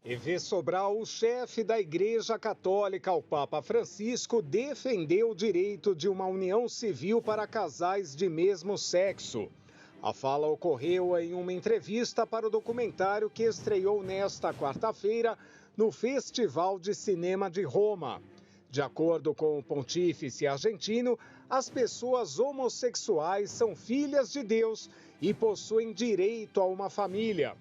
EV Sobral, o chefe da Igreja Católica, o Papa Francisco, defendeu o direito de uma união civil para casais de mesmo sexo. A fala ocorreu em uma entrevista para o documentário que estreou nesta quarta-feira no Festival de Cinema de Roma. De acordo com o pontífice argentino, as pessoas homossexuais são filhas de Deus e possuem direito a uma família.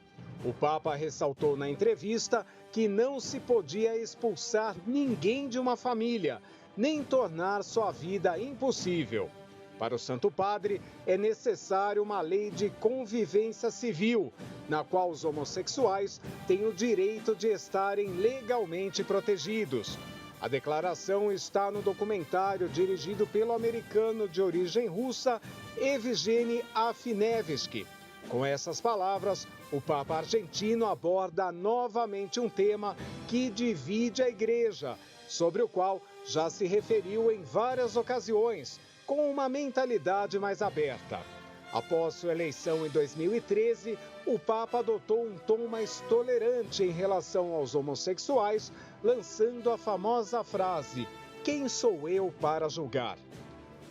O Papa ressaltou na entrevista que não se podia expulsar ninguém de uma família, nem tornar sua vida impossível. Para o Santo Padre, é necessário uma lei de convivência civil, na qual os homossexuais têm o direito de estarem legalmente protegidos. A declaração está no documentário dirigido pelo americano de origem russa, Evgeny Afinevsky. Com essas palavras, o Papa argentino aborda novamente um tema que divide a Igreja, sobre o qual já se referiu em várias ocasiões, com uma mentalidade mais aberta. Após sua eleição em 2013, o Papa adotou um tom mais tolerante em relação aos homossexuais, lançando a famosa frase: "Quem sou eu para julgar?".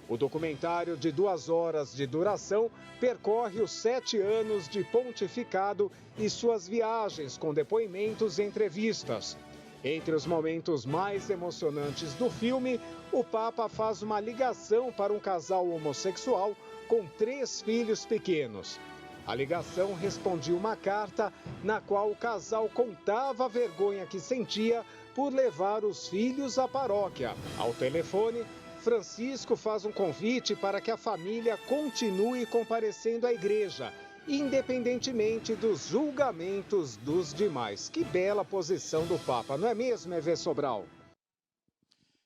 O documentário, de 2 horas de duração, percorre os 7 anos de pontificado e suas viagens com depoimentos e entrevistas. Entre os momentos mais emocionantes do filme, o Papa faz uma ligação para um casal homossexual com 3 filhos pequenos. A ligação respondia uma carta na qual o casal contava a vergonha que sentia por levar os filhos à paróquia. Ao telefone, Francisco faz um convite para que a família continue comparecendo à igreja, independentemente dos julgamentos dos demais. Que bela posição do Papa, não é mesmo, EV Sobral?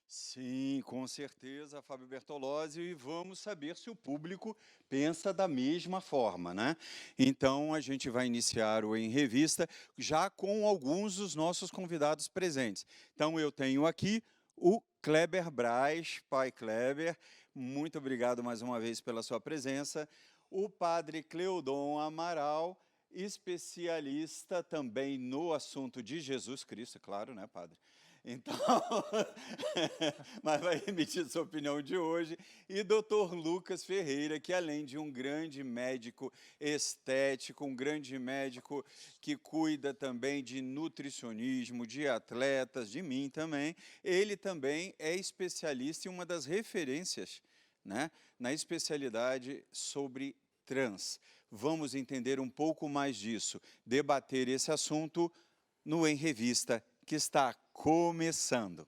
Sim, com certeza, Fábio Bertolozzi, e vamos saber se o público pensa da mesma forma, né? Então, a gente vai iniciar o Em Revista já com alguns dos nossos convidados presentes. Então, eu tenho aqui o Kleber Braz, pai Kleber, muito obrigado mais uma vez pela sua presença. O padre Cleudon Amaral, especialista também no assunto de Jesus Cristo, claro, né, padre? Então, mas vai emitir sua opinião de hoje. E doutor Lucas Ferreira, que além de um grande médico estético, um grande médico que cuida também de nutricionismo, de atletas, de mim também, ele também é especialista em uma das referências, né, na especialidade sobre trans. Vamos entender um pouco mais disso, debater esse assunto no Em Revista, que está começando.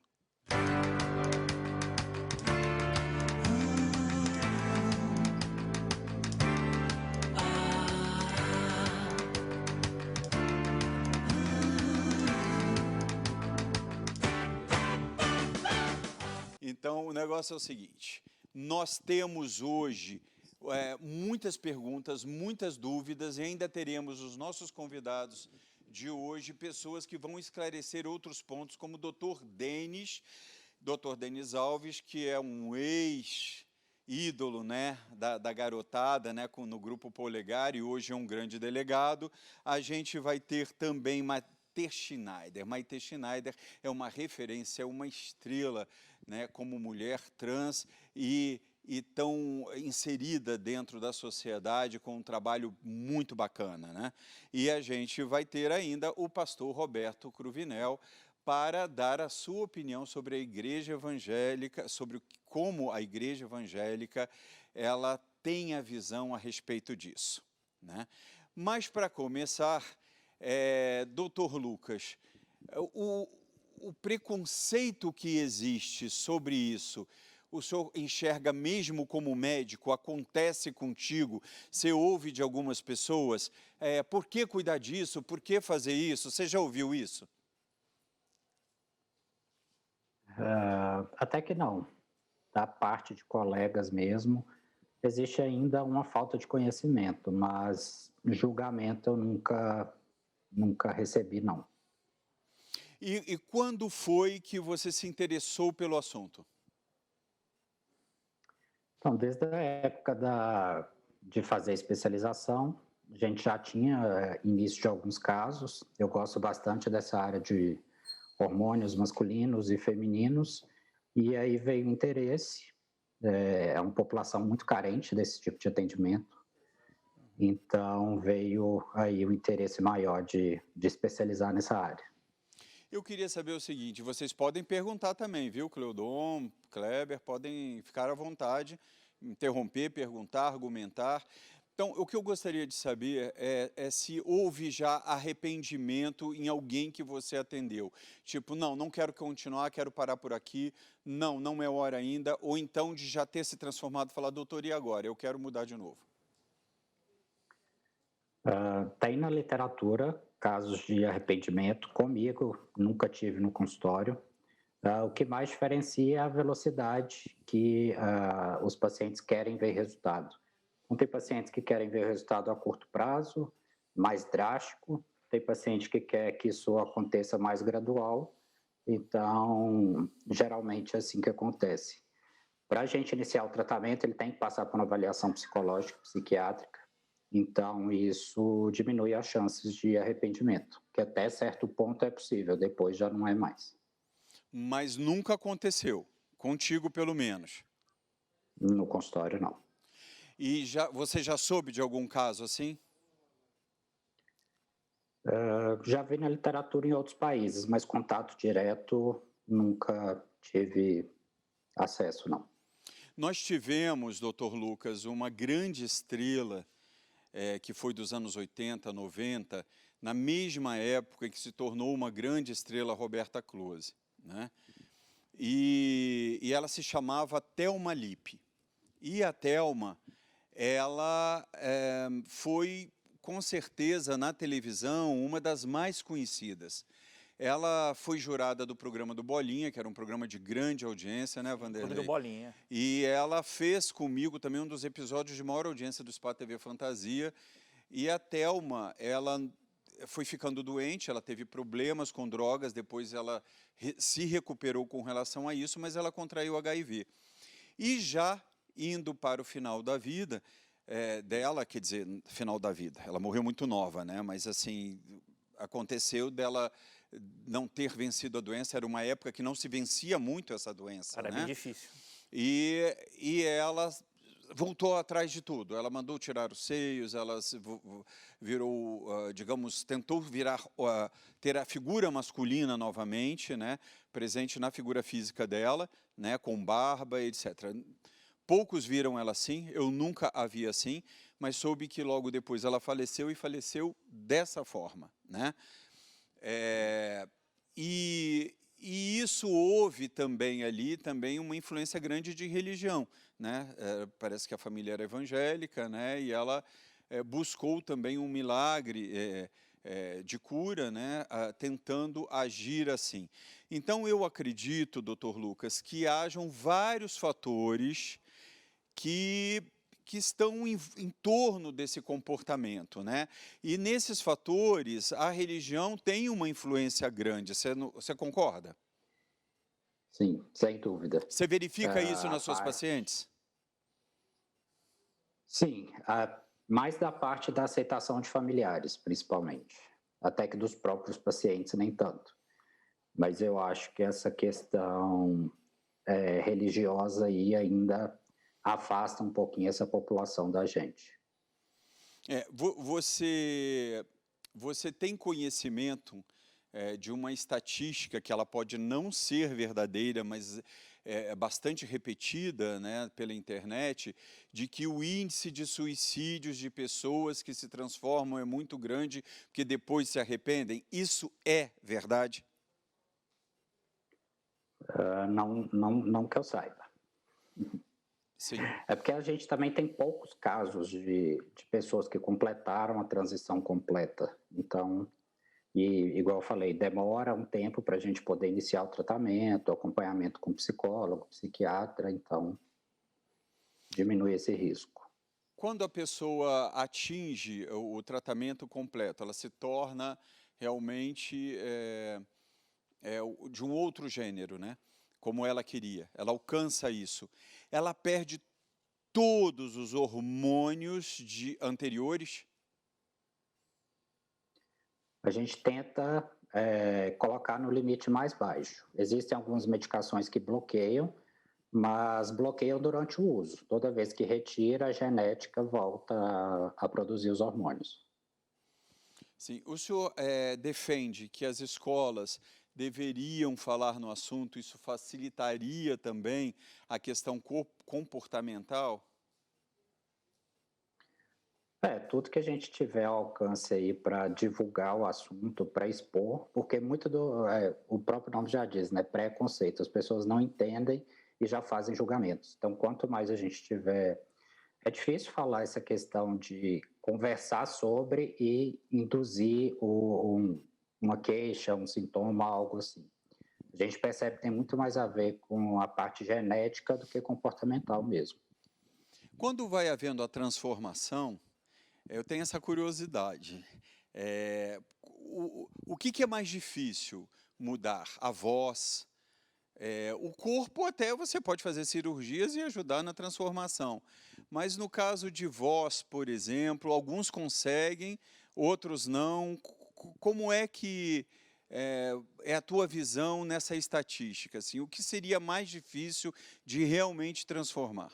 Então, o negócio é o seguinte, nós temos hoje muitas perguntas, muitas dúvidas, e ainda teremos os nossos convidados de hoje, pessoas que vão esclarecer outros pontos, como o Dr. Denis Alves, que é um ex-ídolo, né, da garotada, né, no Grupo Polegar, e hoje é um grande delegado. A gente vai ter também Maite Schneider. Maite Schneider é uma referência, uma estrela, né, como mulher trans e tão inserida dentro da sociedade com um trabalho muito bacana, né? E a gente vai ter ainda o pastor Roberto Cruvinel para dar a sua opinião sobre a igreja evangélica, sobre como a igreja evangélica ela tem a visão a respeito disso, né? Mas para começar, doutor Lucas, o preconceito que existe sobre isso, o senhor enxerga mesmo como médico, acontece contigo, você ouve de algumas pessoas, por que cuidar disso, por que fazer isso, você já ouviu isso? Até que não. Da parte de colegas mesmo, existe ainda uma falta de conhecimento, mas julgamento eu nunca recebi, não. E quando foi que você se interessou pelo assunto? Então, desde a época de fazer especialização, A gente já tinha início de alguns casos. Eu gosto bastante dessa área de hormônios masculinos e femininos, e aí veio o interesse. É uma população muito carente desse tipo de atendimento, então veio aí o interesse maior de especializar nessa área. Eu queria saber o seguinte, vocês podem perguntar também, viu, Cleudon, Kleber, podem ficar à vontade, interromper, perguntar, argumentar. Então, o que eu gostaria de saber é se houve já arrependimento em alguém que você atendeu. Tipo, não quero continuar, quero parar por aqui, não é hora ainda, ou então de já ter se transformado e falar, doutor, e agora? Eu quero mudar de novo. Tem na literatura casos de arrependimento. Comigo, nunca tive no consultório. O que mais diferencia é a velocidade que os pacientes querem ver resultado. Então, tem pacientes que querem ver resultado a curto prazo, mais drástico. Tem paciente que quer que isso aconteça mais gradual. Então, geralmente é assim que acontece. Para a gente iniciar o tratamento, ele tem que passar por uma avaliação psicológica, psiquiátrica. Então, isso diminui as chances de arrependimento, que até certo ponto é possível, depois já não é mais. Mas nunca aconteceu, contigo pelo menos? No consultório, não. E você já soube de algum caso assim? Já vi na literatura em outros países, mas contato direto nunca tive acesso, não. Nós tivemos, doutor Lucas, uma grande estrela que foi dos anos 80, 90, na mesma época em que se tornou uma grande estrela Roberta Close, né? E ela se chamava Thelma Lippe. E a Thelma, ela foi, com certeza, na televisão, uma das mais conhecidas. Ela foi jurada do programa do Bolinha, que era um programa de grande audiência, né, Vanderlei? Do Bolinha. E ela fez comigo também um dos episódios de maior audiência do Sport TV Fantasia. E a Thelma, ela foi ficando doente, ela teve problemas com drogas, depois ela se recuperou com relação a isso, mas ela contraiu HIV. E já indo para o final da vida dela, quer dizer, final da vida, ela morreu muito nova, né? Mas assim, aconteceu dela não ter vencido a doença, era uma época que não se vencia muito essa doença. Era né? bem difícil. E ela voltou atrás de tudo, ela mandou tirar os seios, ela virou, digamos, tentou ter a figura masculina novamente, né, presente na figura física dela, né, com barba, etc. Poucos viram ela assim, eu nunca a vi assim, mas soube que logo depois ela faleceu e faleceu dessa forma, né? E isso houve também ali, também uma influência grande de religião, né? Parece que a família era evangélica, né? E ela buscou também um milagre de cura, né? Tentando agir assim. Então eu acredito, doutor Lucas, que hajam vários fatores que estão em torno desse comportamento, né? E nesses fatores, a religião tem uma influência grande, você concorda? Sim, sem dúvida. Você verifica isso nas suas pacientes? Sim, mais da parte da aceitação de familiares, principalmente. Até que dos próprios pacientes, nem tanto. Mas eu acho que essa questão religiosa aí ainda afasta um pouquinho essa população da gente. Você tem conhecimento de uma estatística que ela pode não ser verdadeira, mas é bastante repetida, né, pela internet, de que o índice de suicídios de pessoas que se transformam é muito grande, porque depois se arrependem? Isso é verdade? Não que eu saiba. Sim. É porque a gente também tem poucos casos de pessoas que completaram a transição completa. Então, igual eu falei, demora um tempo para a gente poder iniciar o tratamento, acompanhamento com psicólogo, psiquiatra, então diminui esse risco. Quando a pessoa atinge o tratamento completo, ela se torna realmente de um outro gênero, né? Como ela queria, ela alcança isso. Ela perde todos os hormônios anteriores? A gente tenta colocar no limite mais baixo. Existem algumas medicações que bloqueiam, mas bloqueiam durante o uso. Toda vez que retira, a genética volta a produzir os hormônios. Sim, o senhor defende que as escolas deveriam falar no assunto, isso facilitaria também a questão comportamental? Tudo que a gente tiver ao alcance aí para divulgar o assunto, para expor, porque muito o próprio nome já diz, né, preconceito, as pessoas não entendem e já fazem julgamentos. Então, quanto mais a gente tiver, é difícil falar essa questão de conversar sobre e induzir uma queixa, um sintoma, algo assim. A gente percebe que tem muito mais a ver com a parte genética do que comportamental mesmo. Quando vai havendo a transformação, eu tenho essa curiosidade. O que é mais difícil mudar? A voz? O corpo até você pode fazer cirurgias e ajudar na transformação. Mas no caso de voz, por exemplo, alguns conseguem, outros não. Como é que é a tua visão nessa estatística? Assim, o que seria mais difícil de realmente transformar?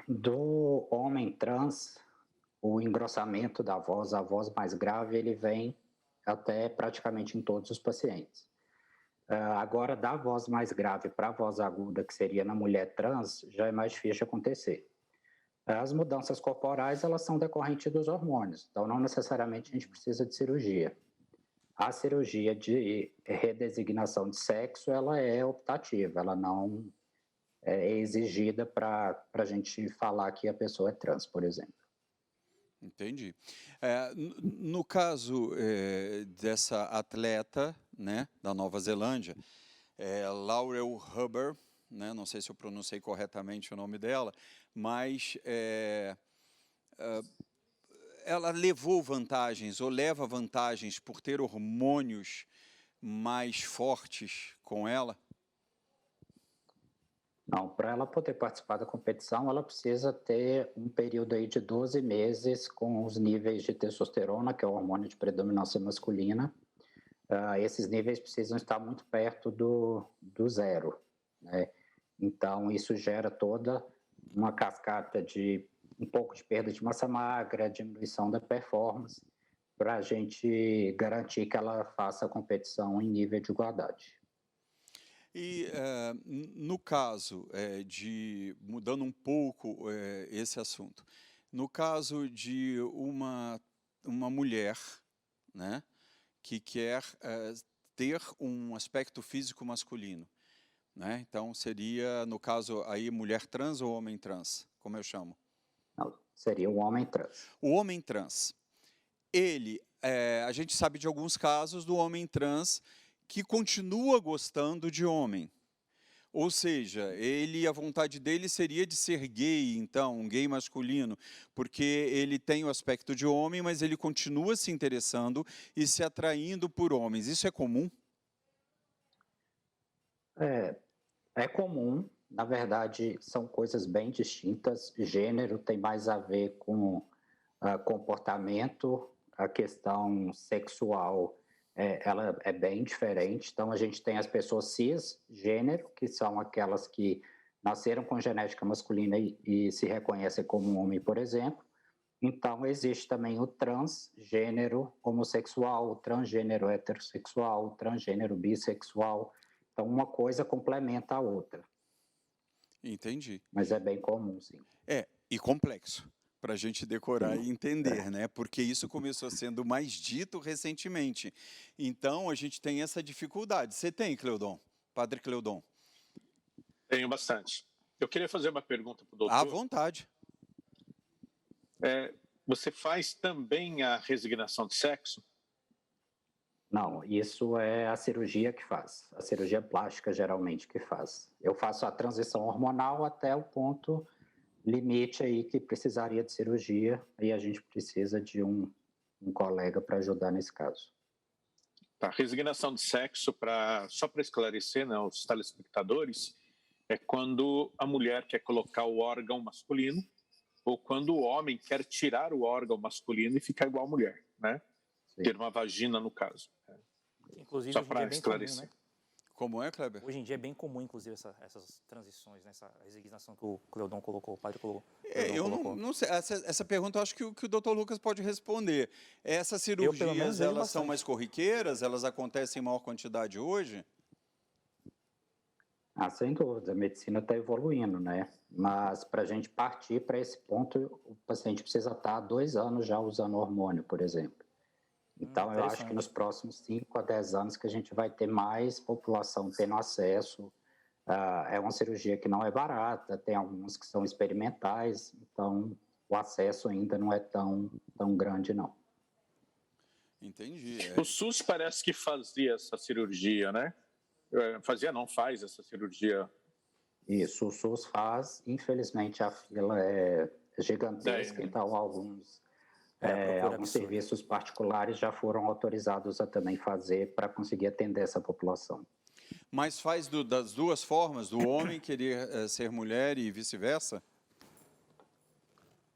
Do homem trans, o engrossamento da voz, a voz mais grave, ele vem até praticamente em todos os pacientes. Agora, da voz mais grave para a voz aguda, que seria na mulher trans, já é mais difícil de acontecer. As mudanças corporais, elas são decorrentes dos hormônios, então não necessariamente a gente precisa de cirurgia. A cirurgia de redesignação de sexo, ela é optativa, ela não é exigida para a gente falar que a pessoa é trans, por exemplo. Entendi. No caso dessa atleta, né, da Nova Zelândia, Laurel Hubbard, né, não sei se eu pronunciei corretamente o nome dela, mas ela levou vantagens ou leva vantagens por ter hormônios mais fortes com ela? Não, para ela poder participar da competição, ela precisa ter um período aí de 12 meses com os níveis de testosterona, que é o hormônio de predominância masculina. Esses níveis precisam estar muito perto do zero, né? Então, isso gera toda uma cascata de um pouco de perda de massa magra, diminuição da performance, para a gente garantir que ela faça a competição em nível de igualdade. E no caso mudando um pouco esse assunto, no caso de uma mulher, né, que quer ter um aspecto físico masculino, né? Então seria, no caso aí, mulher trans ou homem trans, como eu chamo? Não, seria o homem trans. O homem trans, a gente sabe de alguns casos do homem trans que continua gostando de homem. Ou seja, a vontade dele seria de ser gay, então, um gay masculino, porque ele tem o aspecto de homem, mas ele continua se interessando e se atraindo por homens. Isso é comum? É comum, na verdade, são coisas bem distintas. Gênero tem mais a ver com comportamento, a questão sexual ela é bem diferente. Então, a gente tem as pessoas cisgênero, que são aquelas que nasceram com genética masculina e se reconhecem como um homem, por exemplo. Então, existe também o transgênero homossexual, o transgênero heterossexual, o transgênero bissexual. Então, uma coisa complementa a outra. Entendi. Mas é bem comum, sim. E complexo, para a gente decorar e entender, né? Porque isso começou sendo mais dito recentemente. Então, a gente tem essa dificuldade. Você tem, Cleudon? Padre Cleudon? Tenho bastante. Eu queria fazer uma pergunta para o doutor. À vontade. Você faz também a resignação de sexo? Não, isso é a cirurgia que faz. A cirurgia plástica, geralmente, que faz. Eu faço a transição hormonal até o ponto limite aí que precisaria de cirurgia e a gente precisa de um colega para ajudar nesse caso. Tá. Resignação de sexo, só para esclarecer, né, os telespectadores, é quando a mulher quer colocar o órgão masculino ou quando o homem quer tirar o órgão masculino e ficar igual à mulher, né? Sim. Ter uma vagina, no caso. Inclusive, Só hoje em dia para é bem esclarecer. comum, né? Como é, Kleber? Hoje em dia é bem comum, inclusive, essas transições, né? Essa resignação que o Cleudon colocou, o padre colocou. Eu não sei, essa pergunta eu acho que o Dr. Lucas pode responder. Essas cirurgias, vejo elas são bastante. mais corriqueiras? Elas acontecem em maior quantidade hoje? Sem dúvida, a medicina está evoluindo, né? Mas para a gente partir para esse ponto, o paciente precisa estar há 2 anos já usando hormônio, por exemplo. Então, eu acho que nos próximos 5 a 10 anos que a gente vai ter mais população tendo acesso. É uma cirurgia que não é barata, tem algumas que são experimentais, então o acesso ainda não é tão grande, não. Entendi. O SUS parece que fazia essa cirurgia, né? Faz essa cirurgia. Isso, o SUS faz, infelizmente a fila é gigantesca, então alguns serviços particulares já foram autorizados a também fazer para conseguir atender essa população. Mas faz das duas formas, do homem querer ser mulher e vice-versa?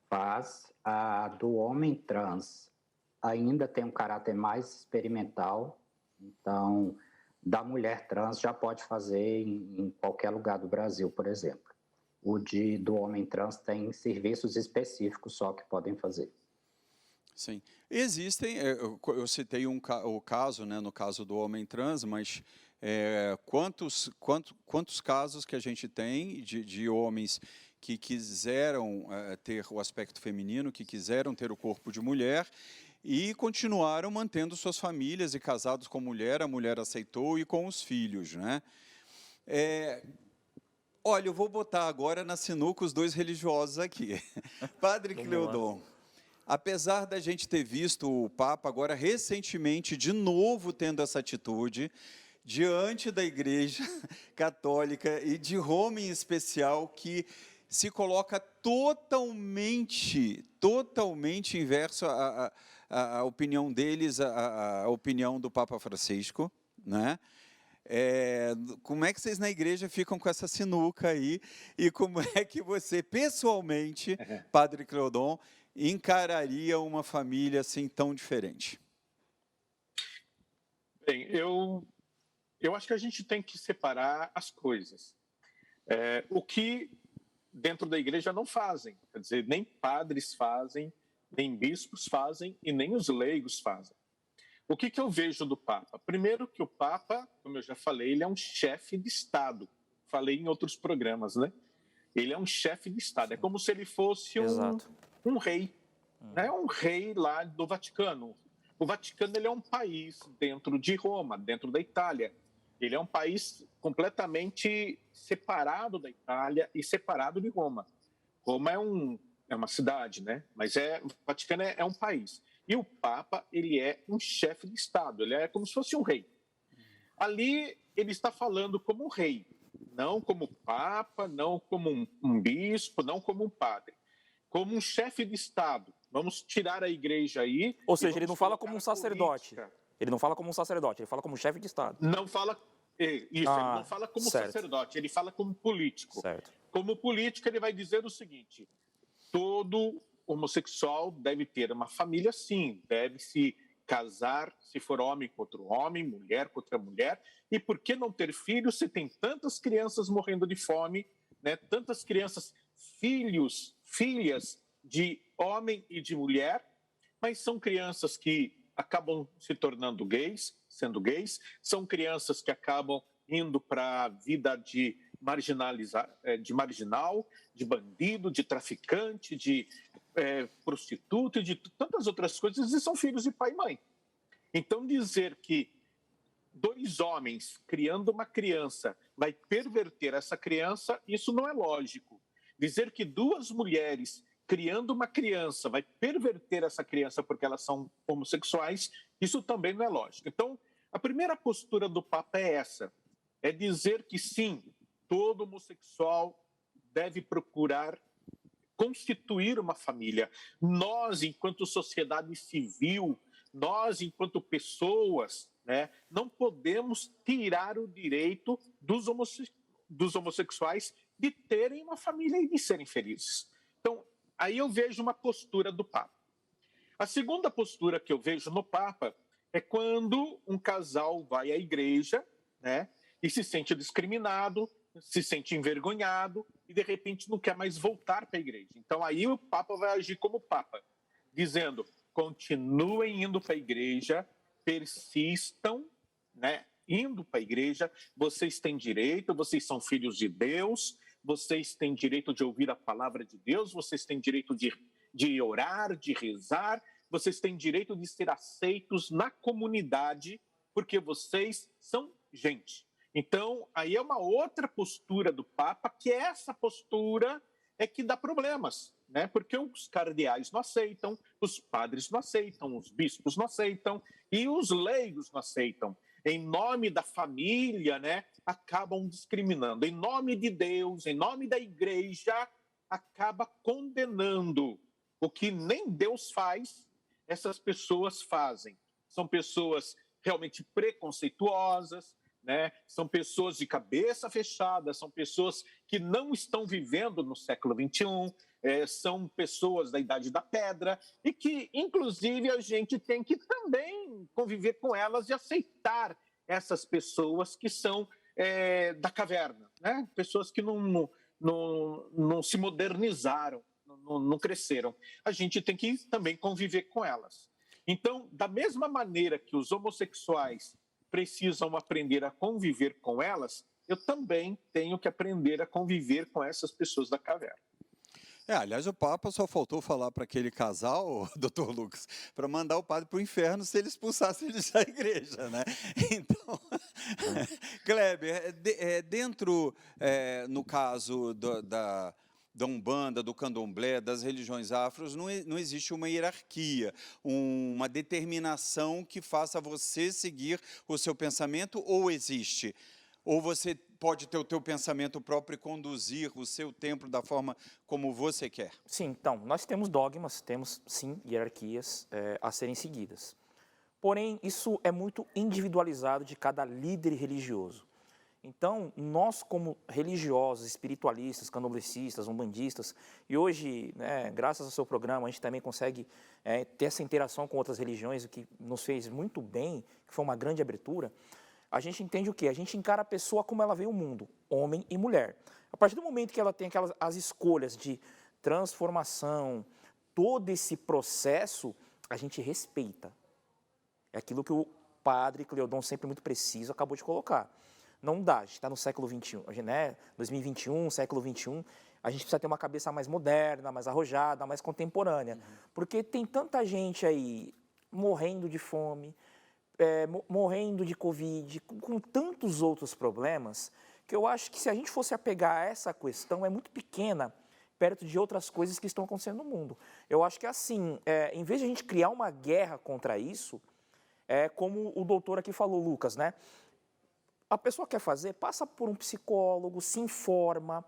Faz. A do homem trans ainda tem um caráter mais experimental, então da mulher trans já pode fazer em qualquer lugar do Brasil, por exemplo. Do homem trans tem serviços específicos só que podem fazer. Sim. Existem, eu citei o caso, né, no caso do homem trans, mas quantos casos que a gente tem de homens que quiseram ter o aspecto feminino, que quiseram ter o corpo de mulher e continuaram mantendo suas famílias e casados com a mulher aceitou e com os filhos, né? Olha, eu vou botar agora na sinuca os dois religiosos aqui. Padre Cleudon, apesar da gente ter visto o Papa agora recentemente de novo tendo essa atitude diante da Igreja Católica e de Roma em especial, que se coloca totalmente inverso à opinião deles, à opinião do Papa Francisco, né? Como é que vocês na igreja ficam com essa sinuca aí? E como é que você, pessoalmente, Padre Cleudon, encararia uma família assim tão diferente? Bem, eu acho que a gente tem que separar as coisas. O que dentro da igreja não fazem, quer dizer, nem padres fazem, nem bispos fazem e nem os leigos fazem. O que eu vejo do Papa? Primeiro que o Papa, como eu já falei, ele é um chefe de Estado. Falei em outros programas, né? Ele é um chefe de Estado. É como se ele fosse um rei. Né? Um rei lá do Vaticano. O Vaticano ele é um país dentro de Roma, dentro da Itália. Ele é um país completamente separado da Itália e separado de Roma. Roma é uma cidade, né? Mas o Vaticano é um país. E o Papa, ele é um chefe de Estado, ele é como se fosse um rei. Ali, ele está falando como um rei, não como Papa, não como um bispo, não como um padre. Como um chefe de Estado. Vamos tirar a igreja aí... Ou seja, ele não fala como um sacerdote. Ele não fala como um sacerdote, ele fala como chefe de Estado. Não fala... ele não fala como sacerdote, ele fala como político. Certo. Como político, ele vai dizer o seguinte: todo homossexual deve ter uma família, sim, deve se casar, se for homem com outro homem, mulher com outra mulher, e por que não ter filhos se tem tantas crianças morrendo de fome, né? Tantas crianças, filhas de homem e de mulher, mas são crianças que acabam se tornando sendo gays, são crianças que acabam indo para a vida de marginal, de bandido, de traficante, de prostituta, de tantas outras coisas, e são filhos de pai e mãe. Então, dizer que 2 homens criando uma criança vai perverter essa criança, isso não é lógico. Dizer que 2 mulheres criando uma criança vai perverter essa criança porque elas são homossexuais, isso também não é lógico. Então, a primeira postura do Papa é essa, é dizer que sim, todo homossexual deve procurar constituir uma família. Nós, enquanto sociedade civil, nós, enquanto pessoas, né, não podemos tirar o direito dos homossexuais de terem uma família e de serem felizes. Então, aí eu vejo uma postura do Papa. A segunda postura que eu vejo no Papa é quando um casal vai à igreja, né, e se sente discriminado, se sente envergonhado e, de repente, não quer mais voltar para a igreja. Então, aí o Papa vai agir como Papa, dizendo, continuem indo para a igreja, persistam, né, indo para a igreja, vocês têm direito, vocês são filhos de Deus, vocês têm direito de ouvir a palavra de Deus, vocês têm direito de orar, de rezar, vocês têm direito de ser aceitos na comunidade, porque vocês são gente. Então, aí é uma outra postura do Papa, que essa postura é que dá problemas, né? Porque os cardeais não aceitam, os padres não aceitam, os bispos não aceitam e os leigos não aceitam. Em nome da família, né, acabam discriminando. Em nome de Deus, em nome da igreja, acaba condenando. O que nem Deus faz, essas pessoas fazem. São pessoas realmente preconceituosas, né? São pessoas de cabeça fechada, são pessoas que não estão vivendo no século XXI, são pessoas da Idade da Pedra e que, inclusive, a gente tem que também conviver com elas e aceitar essas pessoas que são da caverna, né? Pessoas que não se modernizaram, não cresceram. A gente tem que também conviver com elas. Então, da mesma maneira que os homossexuais precisam aprender a conviver com elas, eu também tenho que aprender a conviver com essas pessoas da caverna. Aliás, o Papa só faltou falar para aquele casal, doutor Lucas, para mandar o padre para o inferno se ele expulsasse eles da igreja, né? Então, Kleber, dentro, no caso da Umbanda, do Candomblé, das religiões afros, não existe uma hierarquia, uma determinação que faça você seguir o seu pensamento, ou existe? Ou você pode ter o teu pensamento próprio e conduzir o seu templo da forma como você quer? Sim, então, nós temos dogmas, temos, sim, hierarquias a serem seguidas. Porém, isso é muito individualizado de cada líder religioso. Então, nós como religiosos, espiritualistas, candomblecistas, umbandistas, e hoje, né, graças ao seu programa, a gente também consegue ter essa interação com outras religiões, o que nos fez muito bem, que foi uma grande abertura. A gente entende o quê? A gente encara a pessoa como ela vê o mundo, homem e mulher. A partir do momento que ela tem as escolhas de transformação, todo esse processo, a gente respeita. É aquilo que o padre Cleodon, sempre muito preciso, acabou de colocar. Não dá, a gente está no século XXI, né? 2021, século XXI, a gente precisa ter uma cabeça mais moderna, mais arrojada, mais contemporânea. Porque tem tanta gente aí morrendo de fome, morrendo de Covid, com tantos outros problemas, que eu acho que se a gente fosse apegar a essa questão, é muito pequena perto de outras coisas que estão acontecendo no mundo. Eu acho que assim, em vez de a gente criar uma guerra contra isso, como o doutor aqui falou, Lucas, né? A pessoa quer fazer, passa por um psicólogo, se informa,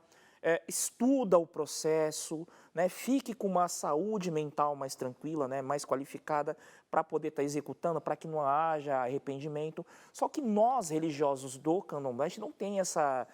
estuda o processo, né, fique com uma saúde mental mais tranquila, né, mais qualificada para poder estar executando, para que não haja arrependimento. Só que nós, religiosos do Candomblé, a gente não tem essa,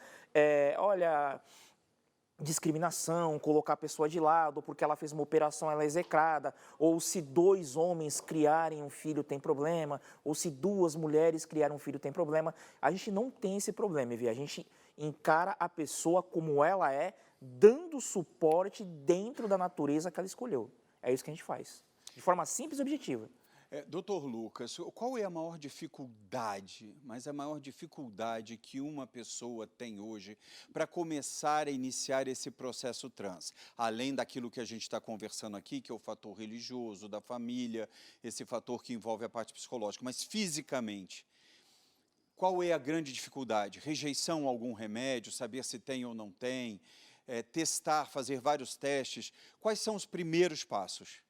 discriminação, colocar a pessoa de lado, porque ela fez uma operação, ela é execrada, ou se 2 homens criarem um filho tem problema, ou se 2 mulheres criarem um filho tem problema. A gente não tem esse problema, viu? A gente encara a pessoa como ela é, dando suporte dentro da natureza que ela escolheu. É isso que a gente faz, de forma simples e objetiva. Doutor Lucas, qual é a maior dificuldade, mas a maior dificuldade que uma pessoa tem hoje para começar a iniciar esse processo trans? Além daquilo que a gente está conversando aqui, que é o fator religioso, da família, esse fator que envolve a parte psicológica, mas fisicamente, qual é a grande dificuldade? Rejeição a algum remédio, saber se tem ou não tem, testar, fazer vários testes. Quais são os primeiros passos?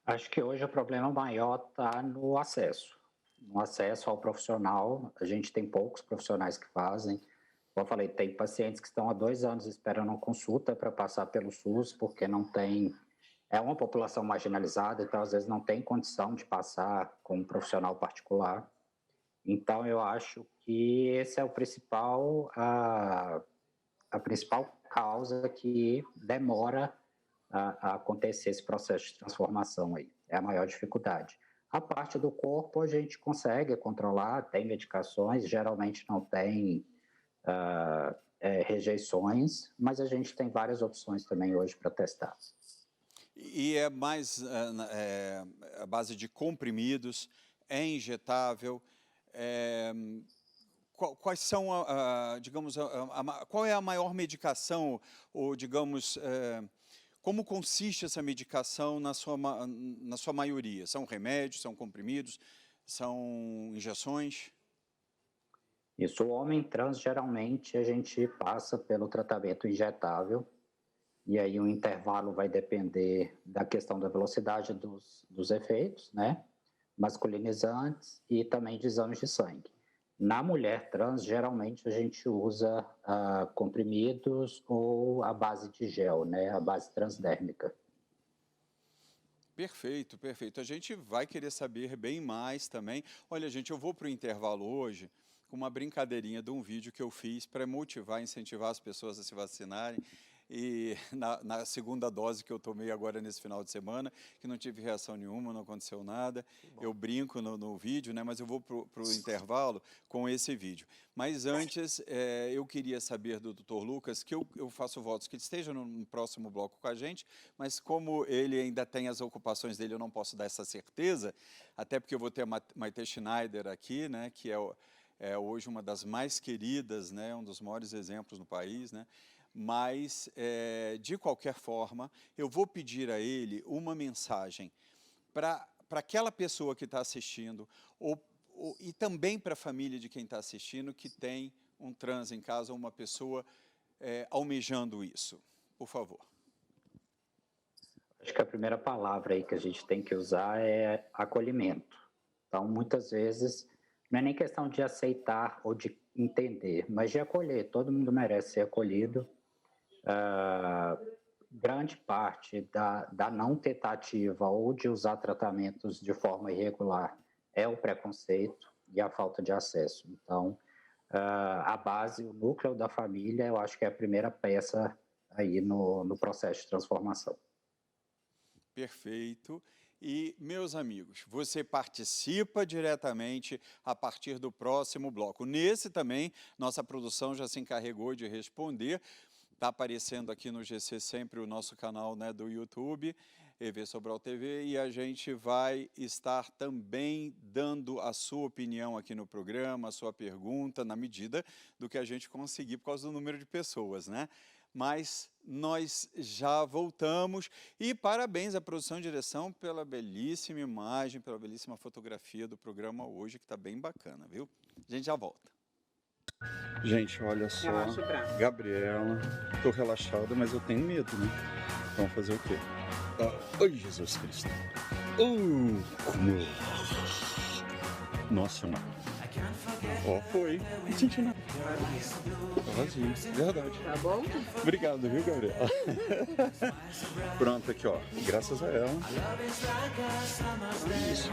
Acho que hoje o problema maior está no acesso ao profissional. A gente tem poucos profissionais que fazem. Como eu falei, tem pacientes que estão há 2 anos esperando uma consulta para passar pelo SUS, porque não tem... É uma população marginalizada, então às vezes não tem condição de passar com um profissional particular. Então eu acho que esse é o principal, a principal causa que demora a acontecer esse processo de transformação aí. É a maior dificuldade. A parte do corpo a gente consegue controlar, tem medicações, geralmente não tem rejeições, mas a gente tem várias opções também hoje para testar. E é mais a base de comprimidos, é injetável, quais são, digamos, qual é a maior medicação, ou digamos, como consiste essa medicação na sua maioria? São remédios, são comprimidos, são injeções? Isso, o homem trans, geralmente, a gente passa pelo tratamento injetável, e aí o intervalo vai depender da questão da velocidade dos efeitos, né? Masculinizantes e também de exames de sangue. Na mulher trans, geralmente, a gente usa comprimidos ou a base de gel, né? A base transdérmica. Perfeito, perfeito. A gente vai querer saber bem mais também. Olha, gente, eu vou para o intervalo hoje com uma brincadeirinha de um vídeo que eu fiz para motivar, incentivar as pessoas a se vacinarem. E na segunda dose que eu tomei agora nesse final de semana, que não tive reação nenhuma, não aconteceu nada. Eu brinco no vídeo, né? Mas eu vou para o intervalo com esse vídeo. Mas antes, eu queria saber do Dr. Lucas, que eu faço votos que ele esteja no próximo bloco com a gente, mas como ele ainda tem as ocupações dele, eu não posso dar essa certeza, até porque eu vou ter a Maite Schneider aqui, né? Que é hoje uma das mais queridas, né? Um dos maiores exemplos no país, né? Mas, de qualquer forma, eu vou pedir a ele uma mensagem para aquela pessoa que está assistindo, e também para a família de quem está assistindo, que tem um trans em casa, ou uma pessoa almejando isso. Por favor. Acho que a primeira palavra aí que a gente tem que usar é acolhimento. Então, muitas vezes, não é nem questão de aceitar ou de entender, mas de acolher. Todo mundo merece ser acolhido. Grande parte da não tentativa ou de usar tratamentos de forma irregular é o preconceito e a falta de acesso. Então, a base, o núcleo da família, eu acho que é a primeira peça aí no processo de transformação. Perfeito. E, meus amigos, você participa diretamente a partir do próximo bloco. Nesse também, nossa produção já se encarregou de responder. Está aparecendo aqui no GC sempre o nosso canal, né, do YouTube, EV Sobral TV, e a gente vai estar também dando a sua opinião aqui no programa, a sua pergunta, na medida do que a gente conseguir por causa do número de pessoas, né? Mas nós já voltamos, e parabéns à produção e direção pela belíssima imagem, pela belíssima fotografia do programa hoje, que está bem bacana, viu? A gente já volta. Gente, olha só, Gabriela, tô relaxada, mas eu tenho medo, né? Vamos fazer o quê? Oi, Jesus Cristo. Nossa, não. Foi. Não senti nada. Tá vazio, verdade. Tá bom? Obrigado, viu, Gabriela? Pronto, aqui, ó. Graças a ela. Isso.